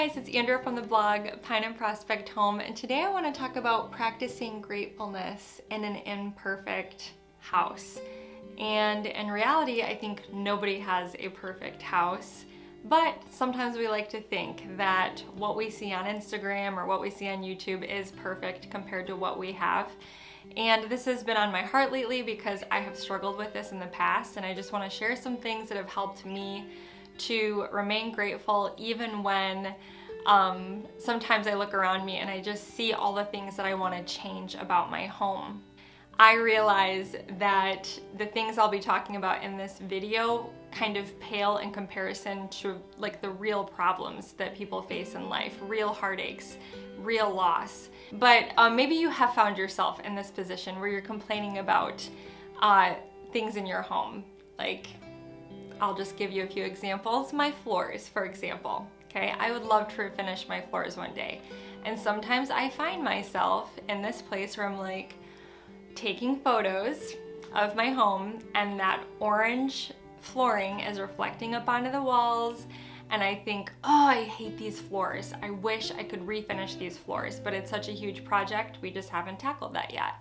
guys, it's Andrea from the blog Pine and Prospect Home, and today I want to talk about practicing gratefulness in an imperfect house. And in reality, I think nobody has a perfect house, but sometimes we like to think that what we see on Instagram or what we see on YouTube is perfect compared to what we have. And this has been on my heart lately because I have struggled with this in the past, and I just want to share some things that have helped me to remain grateful even when sometimes I look around me and I just see all the things that I want to change about my home. I realize that the things I'll be talking about in this video kind of pale in comparison to like the real problems that people face in life, real heartaches, real loss. But maybe you have found yourself in this position where you're complaining about things in your home. Like, I'll just give you a few examples. My floors, for example. Okay, I would love to finish my floors one day. And sometimes I find myself in this place where I'm like taking photos of my home and that orange flooring is reflecting up onto the walls, and I think, oh, I hate these floors. I wish I could refinish these floors, but it's such a huge project, we just haven't tackled that yet.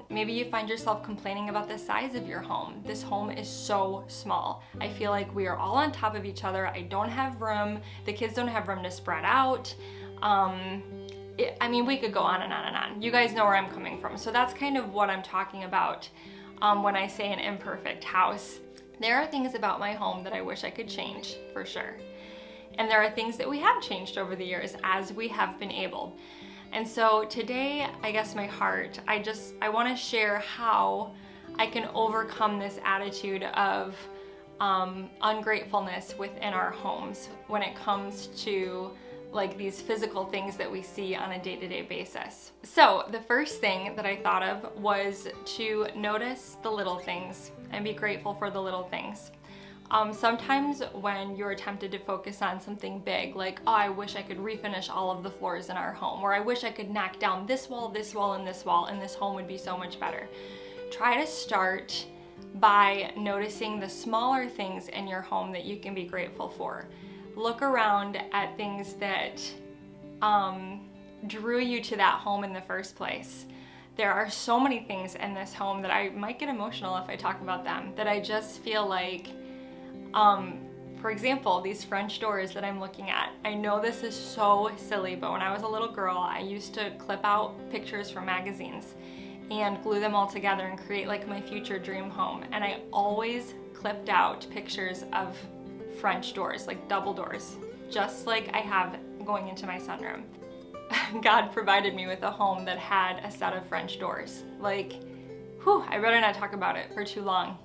Maybe you find yourself complaining about the size of your home. This home is so small. I feel like we are all on top of each other. I don't have room. The kids don't have room to spread out. I mean, we could go on and on and on. You guys know where I'm coming from. So that's kind of what I'm talking about when I say an imperfect house. There are things about my home that I wish I could change, for sure. And there are things that we have changed over the years as we have been able. And so today, I guess my heart, I want to share how I can overcome this attitude of ungratefulness within our homes when it comes to like these physical things that we see on a day-to-day basis. So the first thing that I thought of was to notice the little things and be grateful for the little things. Sometimes when you're tempted to focus on something big, like, oh, I wish I could refinish all of the floors in our home, or I wish I could knock down this wall, this wall, and this wall, and this home would be so much better. Try to start by noticing the smaller things in your home that you can be grateful for. Look around at things that drew you to that home in the first place. There are so many things in this home that I might get emotional if I talk about them, that I just feel like, for example, these French doors that I'm looking at. I know this is so silly, but when I was a little girl, I used to clip out pictures from magazines and glue them all together and create like my future dream home. And I always clipped out pictures of French doors, like double doors, just like I have going into my sunroom. God provided me with a home that had a set of French doors. Like, whew, I better not talk about it for too long.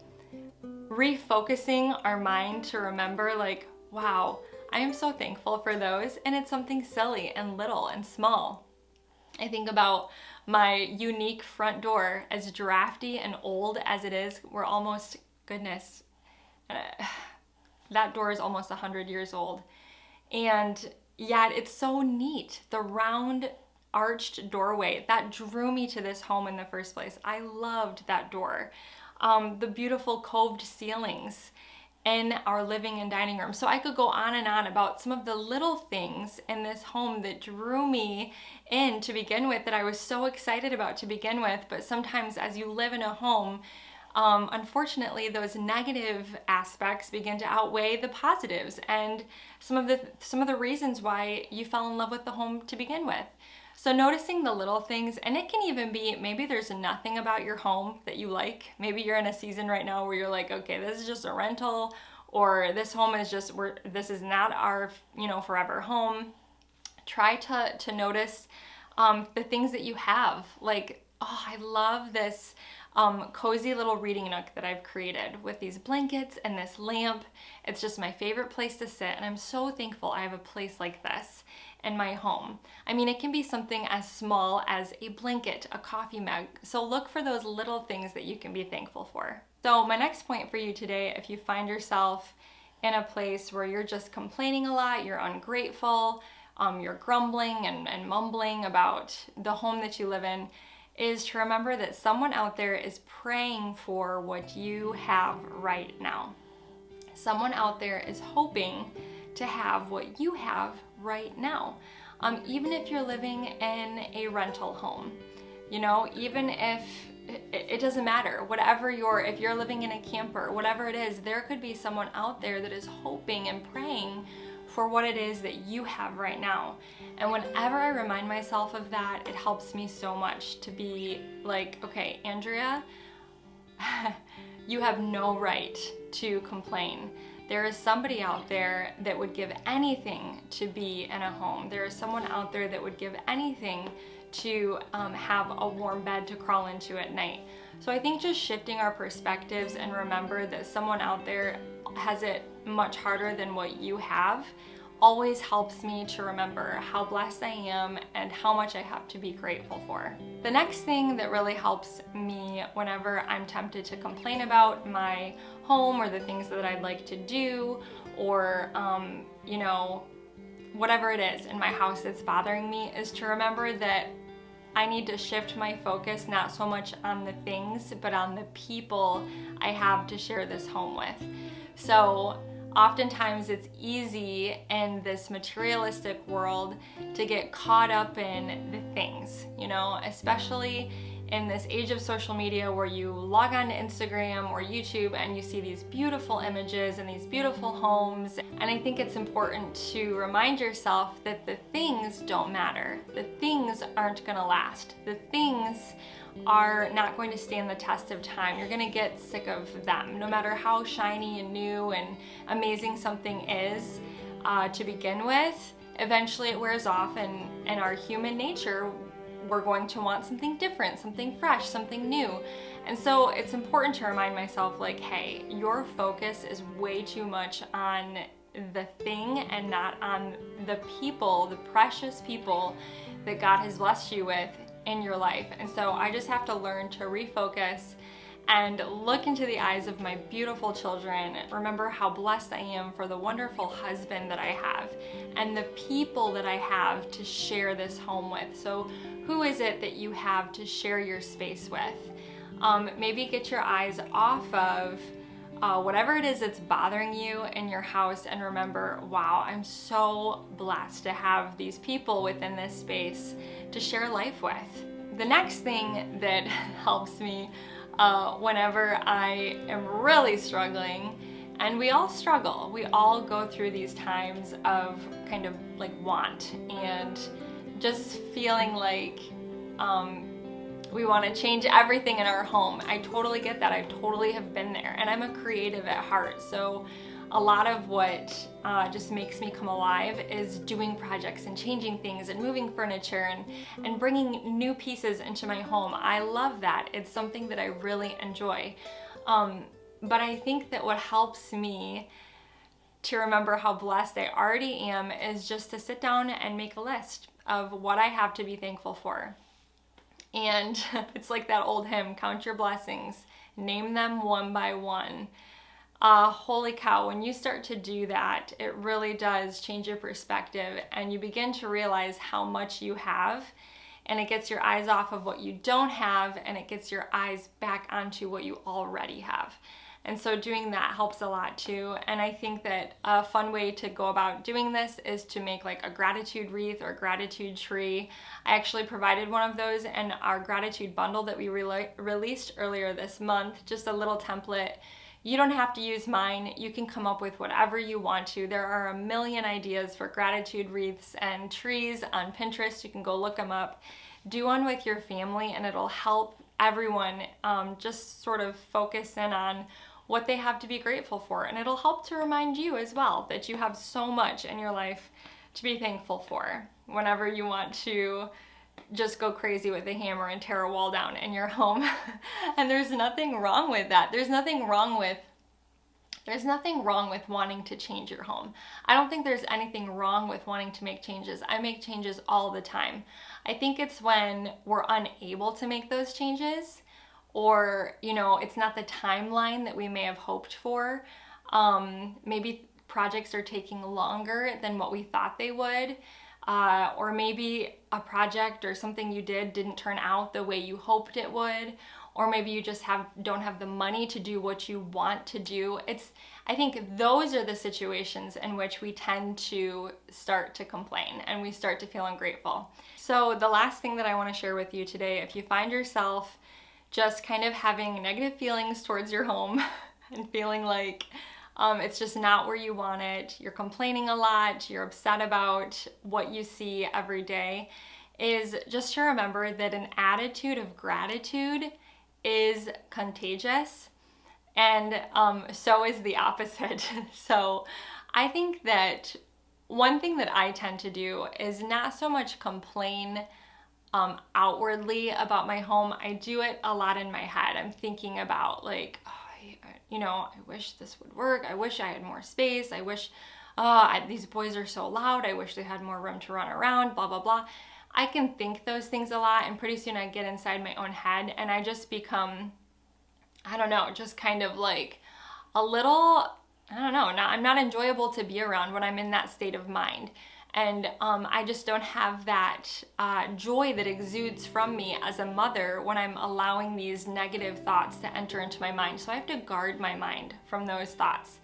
Refocusing our mind to remember, like, wow, I am so thankful for those, and it's something silly and little and small. I think about my unique front door, as drafty and old as it is. We're almost, goodness, that door is almost 100 years old. And yet it's so neat. The round arched doorway that drew me to this home in the first place. I loved that door. The beautiful coved ceilings in our living and dining room. So I could go on and on about some of the little things in this home that drew me in to begin with, that I was so excited about to begin with. But sometimes as you live in a home, unfortunately, those negative aspects begin to outweigh the positives and some of the reasons why you fell in love with the home to begin with. So noticing the little things, and it can even be, maybe there's nothing about your home that you like. Maybe you're in a season right now where you're like, okay, this is just a rental, or this home is just, this is not our, forever home. Try to notice the things that you have. Like, oh, I love this cozy little reading nook that I've created with these blankets and this lamp. It's just my favorite place to sit, and I'm so thankful I have a place like this in my home. I mean, it can be something as small as a blanket, a coffee mug. So look for those little things that you can be thankful for. So my next point for you today, if you find yourself in a place where you're just complaining a lot, you're ungrateful, you're grumbling and mumbling about the home that you live in, is to remember that someone out there is praying for what you have right now. Someone out there is hoping to have what you have right now. Even if you're living in a rental home, you know, even if it doesn't matter, if you're living in a camper, whatever it is, there could be someone out there that is hoping and praying for what it is that you have right now. And whenever I remind myself of that, it helps me so much to be like, okay, Andrea, you have no right to complain. There is somebody out there that would give anything to be in a home. There is someone out there that would give anything to have a warm bed to crawl into at night. So I think just shifting our perspectives and remember that someone out there has it much harder than what you have always helps me to remember how blessed I am and how much I have to be grateful for. The next thing that really helps me whenever I'm tempted to complain about my home or the things that I'd like to do, or you know, whatever it is in my house that's bothering me, is to remember that I need to shift my focus not so much on the things, but on the people I have to share this home with. So oftentimes it's easy in this materialistic world to get caught up in the things, you know, especially in this age of social media where you log on to Instagram or YouTube and you see these beautiful images and these beautiful homes. And I think it's important to remind yourself that the things don't matter. The things aren't gonna last. The things are not going to stand the test of time. You're gonna get sick of them. No matter how shiny and new and amazing something is to begin with, eventually it wears off, and in our human nature, we're going to want something different, something fresh, something new. And so it's important to remind myself, like, hey, your focus is way too much on the thing and not on the people, the precious people that God has blessed you with in your life. And so I just have to learn to refocus and look into the eyes of my beautiful children, remember how blessed I am for the wonderful husband that I have and the people that I have to share this home with. So who is it that you have to share your space with? Maybe get your eyes off of whatever it is that's bothering you in your house, and remember, wow, I'm so blessed to have these people within this space to share life with. The next thing that helps me whenever I am really struggling, and we all struggle, we all go through these times of kind of like want and just feeling like we want to change everything in our home. I totally get that. I totally have been there, and I'm a creative at heart. So a lot of what just makes me come alive is doing projects and changing things and moving furniture and bringing new pieces into my home. I love that. It's something that I really enjoy. But I think that what helps me to remember how blessed I already am is just to sit down and make a list of what I have to be thankful for. And it's like that old hymn, count your blessings, name them one by one. Holy cow, when you start to do that, it really does change your perspective, and you begin to realize how much you have, and it gets your eyes off of what you don't have, and it gets your eyes back onto what you already have. And so doing that helps a lot too. And I think that a fun way to go about doing this is to make like a gratitude wreath or gratitude tree. I actually provided one of those in our gratitude bundle that we released earlier this month, just a little template. You don't have to use mine. You can come up with whatever you want to. There are a million ideas for gratitude wreaths and trees on Pinterest. You can go look them up. Do one with your family, and it'll help everyone just sort of focus in on what they have to be grateful for. And it'll help to remind you as well that you have so much in your life to be thankful for whenever you want to just go crazy with a hammer and tear a wall down in your home. And there's nothing wrong with that. There's nothing wrong with wanting to change your home. I don't think there's anything wrong with wanting to make changes. I make changes all the time. I think it's when we're unable to make those changes, or, you know, it's not the timeline that we may have hoped for. Maybe projects are taking longer than what we thought they would. Or maybe a project or something you did didn't turn out the way you hoped it would. or maybe you just don't have the money to do what you want to do. I think those are the situations in which we tend to start to complain and we start to feel ungrateful. So the last thing that I want to share with you today, if you find yourself just kind of having negative feelings towards your home and feeling like it's just not where you want it, you're complaining a lot, you're upset about what you see every day, is just to remember that an attitude of gratitude is contagious, and so is the opposite. So I think that one thing that I tend to do is not so much complain outwardly about my home. I do it a lot in my head. I'm thinking about like, I wish this would work. I wish I had more space. I wish these boys are so loud. I wish they had more room to run around, blah, blah, blah. I can think those things a lot, and pretty soon I get inside my own head and I just become, just kind of like a little, I'm not enjoyable to be around when I'm in that state of mind. And I just don't have that joy that exudes from me as a mother when I'm allowing these negative thoughts to enter into my mind. So I have to guard my mind from those thoughts.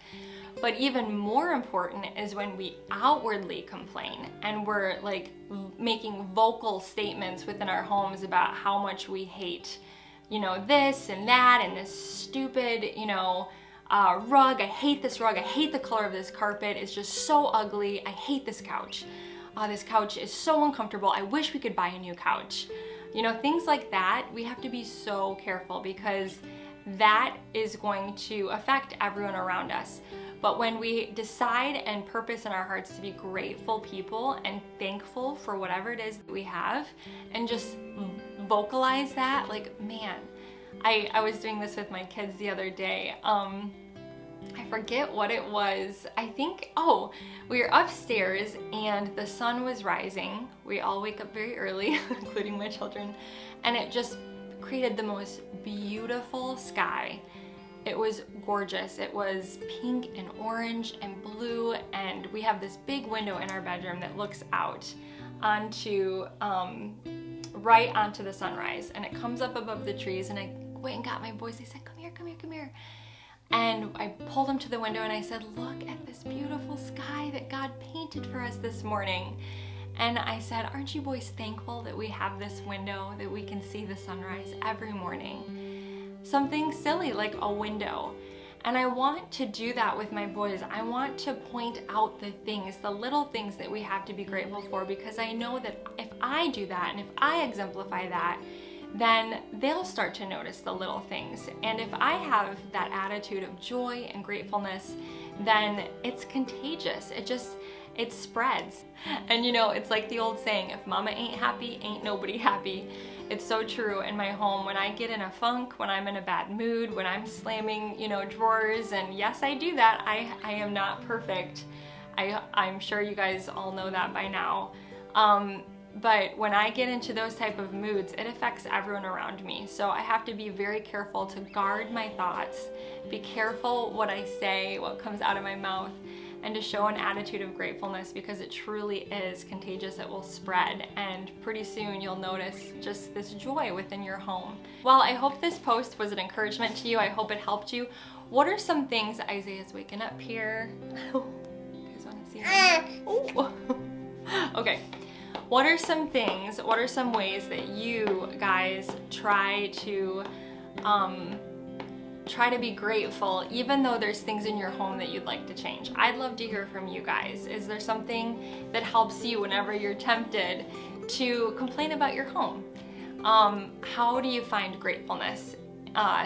But even more important is when we outwardly complain and we're like making vocal statements within our homes about how much we hate, this and that and this stupid, rug. I hate this rug. I hate the color of this carpet. It's just so ugly. I hate this couch. This couch is so uncomfortable. I wish we could buy a new couch. Things like that, we have to be so careful because that is going to affect everyone around us. But when we decide and purpose in our hearts to be grateful people and thankful for whatever it is that we have and just vocalize that, like, man, I was doing this with my kids the other day. I forget what it was. I think, we were upstairs and the sun was rising. We all wake up very early, including my children, and it just created the most beautiful sky. It was gorgeous. It was pink and orange and blue, and we have this big window in our bedroom that looks out onto, right onto the sunrise, and it comes up above the trees, and I went and got my boys. They said, come here, come here, come here. And I pulled them to the window and I said, look at this beautiful sky that God painted for us this morning. And I said, aren't you boys thankful that we have this window, that we can see the sunrise every morning? Something silly like a window. And I want to do that with my boys. I want to point out the things, the little things that we have to be grateful for, because I know that if I do that and if I exemplify that, then they'll start to notice the little things. And if I have that attitude of joy and gratefulness, then it's contagious. It spreads. And it's like the old saying, if mama ain't happy, ain't nobody happy. It's so true in my home. When I get in a funk, when I'm in a bad mood, when I'm slamming, drawers, and yes, I do that. I am not perfect. I'm sure you guys all know that by now. But when I get into those type of moods, it affects everyone around me. So I have to be very careful to guard my thoughts, be careful what I say, what comes out of my mouth, and to show an attitude of gratefulness, because it truly is contagious. It will spread, and pretty soon you'll notice just this joy within your home. Well, I hope this post was an encouragement to you. I hope it helped you. What are some things, Isaiah's waking up here. You guys want to see him? Oh. Okay. What are some ways that you guys try to be grateful, even though there's things in your home that you'd like to change? I'd love to hear from you guys. Is there something that helps you whenever you're tempted to complain about your home? How do you find gratefulness?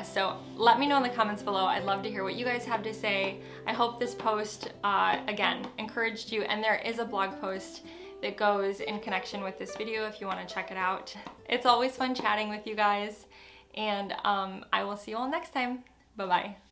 So let me know in the comments below. I'd love to hear what you guys have to say. I hope this post, again, encouraged you, and there is a blog post that goes in connection with this video if you want to check it out. It's always fun chatting with you guys, and I will see you all next time. Bye-bye.